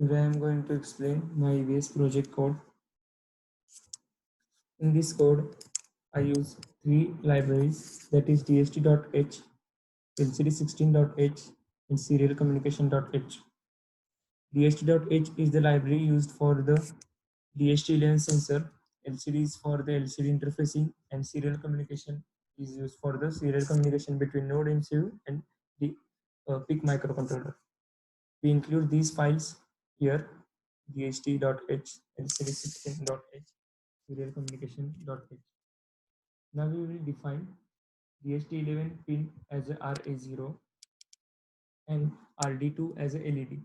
Today I am going to explain my EVS project code. In this code, I use three libraries, that is dst.h, lcd16.h, and serial communication.h. dst.h is the library used for the DHT11 sensor. LCD is for the LCD interfacing, and serial communication is used for the serial communication between Node MCU and the PIC microcontroller. We include these files here: dht.h, lcd16.h, serial communication.h. Now we will define DHT11 pin as a RA0 and RD2 as a LED.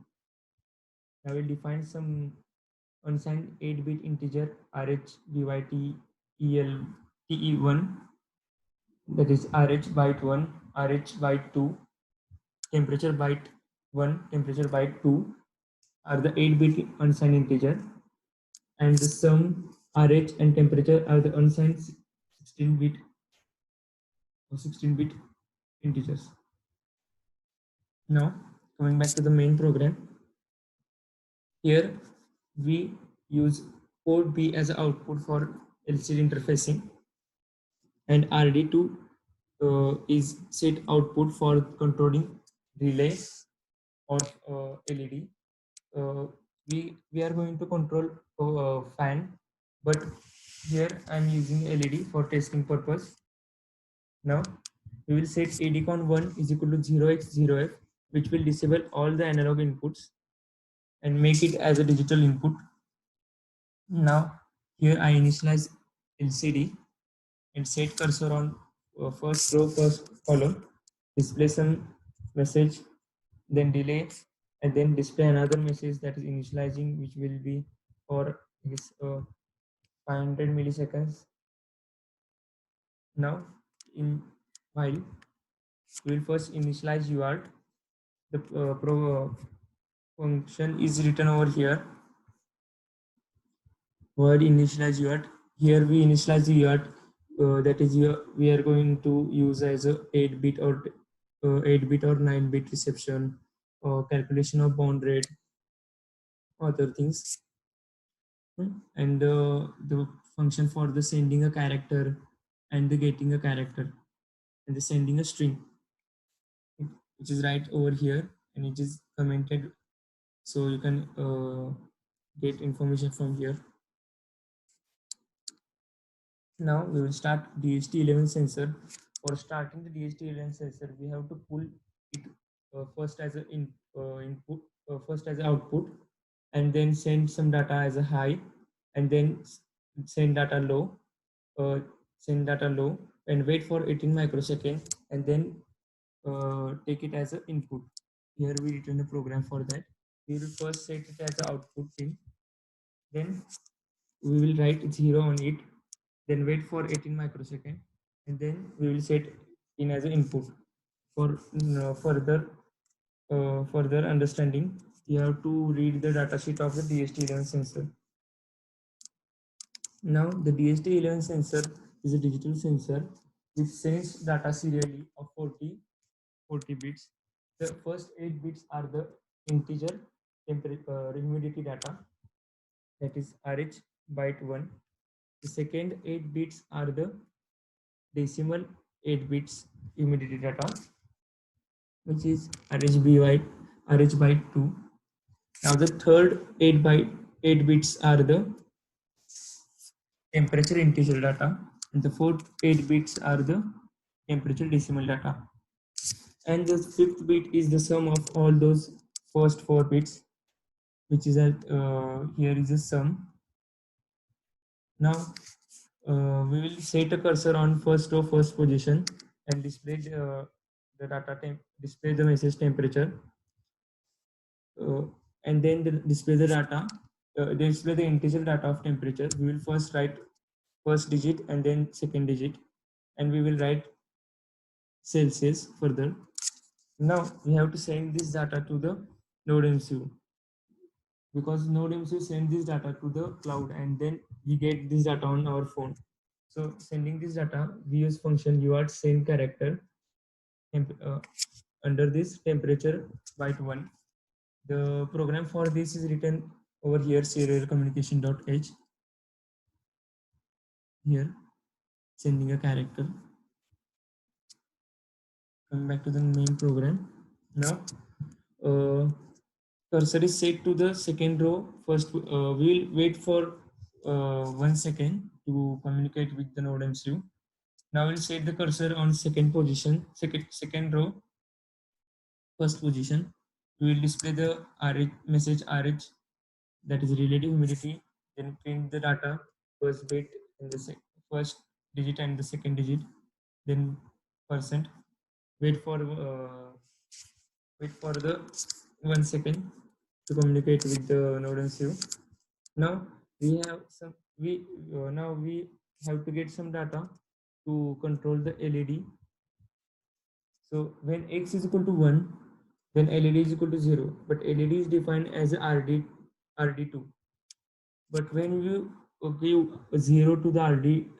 I will define some unsigned 8-bit integer RH byte TE1, that is RH byte 1, RH byte 2, temperature byte 1, temperature byte 2 are the 8-bit unsigned integer, and the sum RH and temperature are the unsigned 16-bit or 16-bit integers. Now coming back to the main program, here we use port B as output for LCD interfacing, and RD2 is set output for controlling relay or LED. Uh, we are going to control fan, but here I'm using LED for testing purpose. Now we will set ADCON1 is equal to 0x0f, which will disable all the analog inputs and make it as a digital input. Now here I initialize LCD and set cursor on first row, first column, display some message, then delay, and then display another message that is initializing, which will be for this 500 milliseconds. Now in while we will first initialize UART. The function is written over here. Word initialize UART. Here we initialize the UART, that is we are going to use as a 8-bit or 8-bit or 9-bit reception, or calculation of bound rate, other things. And the function for the sending a character and the getting a character and the sending a string, which is right over here, and it is commented, so you can get information from here. Now we will start DHT11 sensor. For starting the DHT11 sensor, we have to pull it first as an input, first as an output, and then send some data as a high, and then send data low, uh, send data low, and wait for 18 microseconds, and then take it as an input. Here we written a program for that. We will first set it as an output pin, then we will write 0 on it, then wait for 18 microsecond, and then we will set in as an input. For further understanding, you have to read the datasheet of the DHT11 sensor. Now the DHT11 sensor is a digital sensor which sends data serially of 40 bits. The first 8 bits are the integer humidity data, that is RH byte 1. The second 8 bits are the decimal 8 bits humidity data, which is RH byte 2. Now the third 8 bits are the temperature integer data, and the fourth 8 bits are the temperature decimal data. And the fifth bit is the sum of all those first 4 bits, which is at here is a sum. Now we will set a cursor on first row, first position, and display the data display the message temperature, and then display the data, display the integer data of temperature. We will first write first digit and then second digit, and we will write Celsius further. Now we have to send this data to the Node MCU, because Node MCU send this data to the cloud, and then we get this data on our phone. So sending this data, we use function UART send character under this temperature byte 1. The program for this is written over here, serial communication.h. Here, sending a character. Coming back to the main program. Now, cursor is set to the second row. First, we will wait for 1 second to communicate with the node MCU. Now we'll set the cursor on second position, second row, first position. We will display the RH message RH, that is relative humidity, then print the data, first bit and the first digit and the second digit, then percent. Wait for the 1 second to communicate with the node MCU. Now we have now we have to get some data to control the LED. So when X is equal to 1, then LED is equal to 0, but LED is defined as a RD2. But when you give 0 to the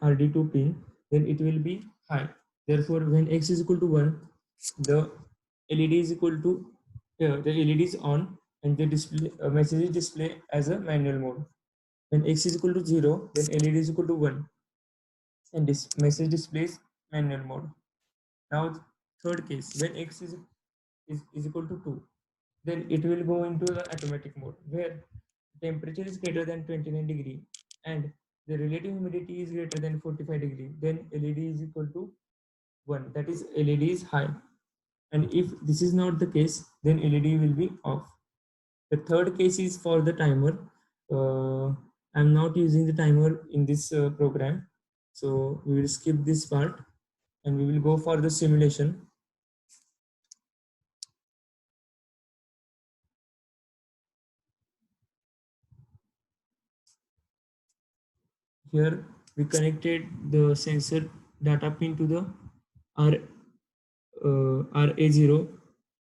RD2 pin, then it will be high. Therefore, when X is equal to 1, the LED is equal to the LED is on, and the display message is display as a manual mode. When X is equal to 0, then LED is equal to 1, and this message displays manual mode. Now, third case, when X is equal to 2, then it will go into the automatic mode, where temperature is greater than 29 degree and the relative humidity is greater than 45 degree. Then LED is equal to 1, that is LED is high. And if this is not the case, then LED will be off. The third case is for the timer. I'm not using the timer in this program, so we will skip this part and we will go for the simulation. Here we connected the sensor data pin to the RA0.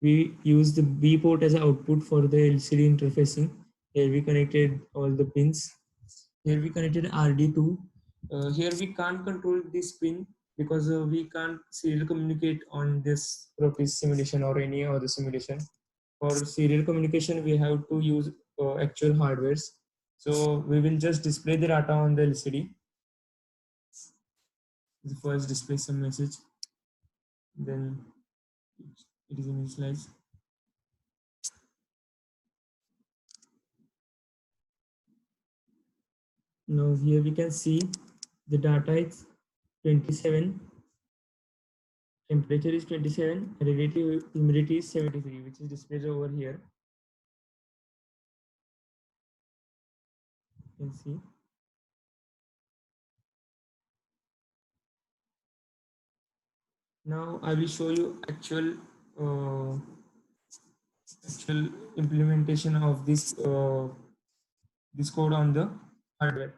We use the B port as an output for the LCD interfacing. Here we connected all the pins. Here we connected RD2. Here we can't control this pin because we can't serial communicate on this Proteus simulation or any other simulation. For serial communication, we have to use actual hardwares. So we will just display the data on the LCD. First display some message, then it is initialized. Now here we can see the data is 27, temperature is 27, relative humidity is 73, which is displayed over here. You can see. Now I will show you actual implementation of this this code on the hardware.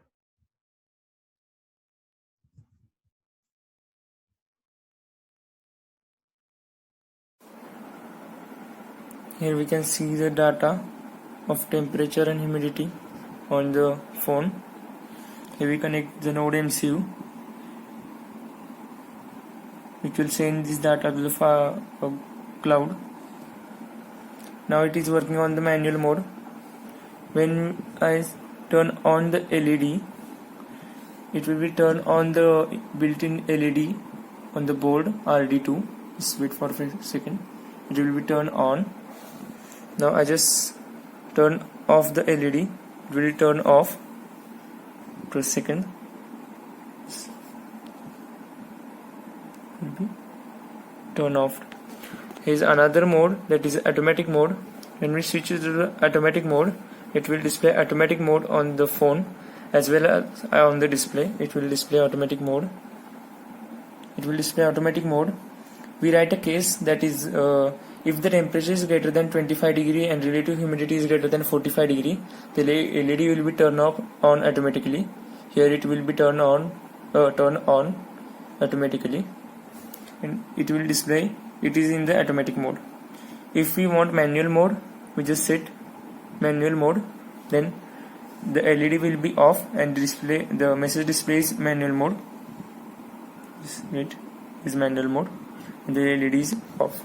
Here we can see the data of temperature and humidity on the phone. Here we connect the node MCU, which will send this data to the cloud. Now it is working on the manual mode. When I turn on the LED, it will be turned on the built-in LED on the board RD2. Just wait for a second. It will be turned on. Now I just turn off the LED. It will turn off. For a second. It will be turn off. Here is another mode, that is automatic mode. When we switch to the automatic mode, it will display automatic mode on the phone as well as on the display. It will display automatic mode. It will display automatic mode. We write a case, that is if the temperature is greater than 25 degree and relative humidity is greater than 45 degree, the LED will be turned on automatically. Here it will be turned on automatically, and it will display it is in the automatic mode. If we want manual mode, we just set manual mode, then the LED will be off and the message displays manual mode. It is manual mode and the LED is off.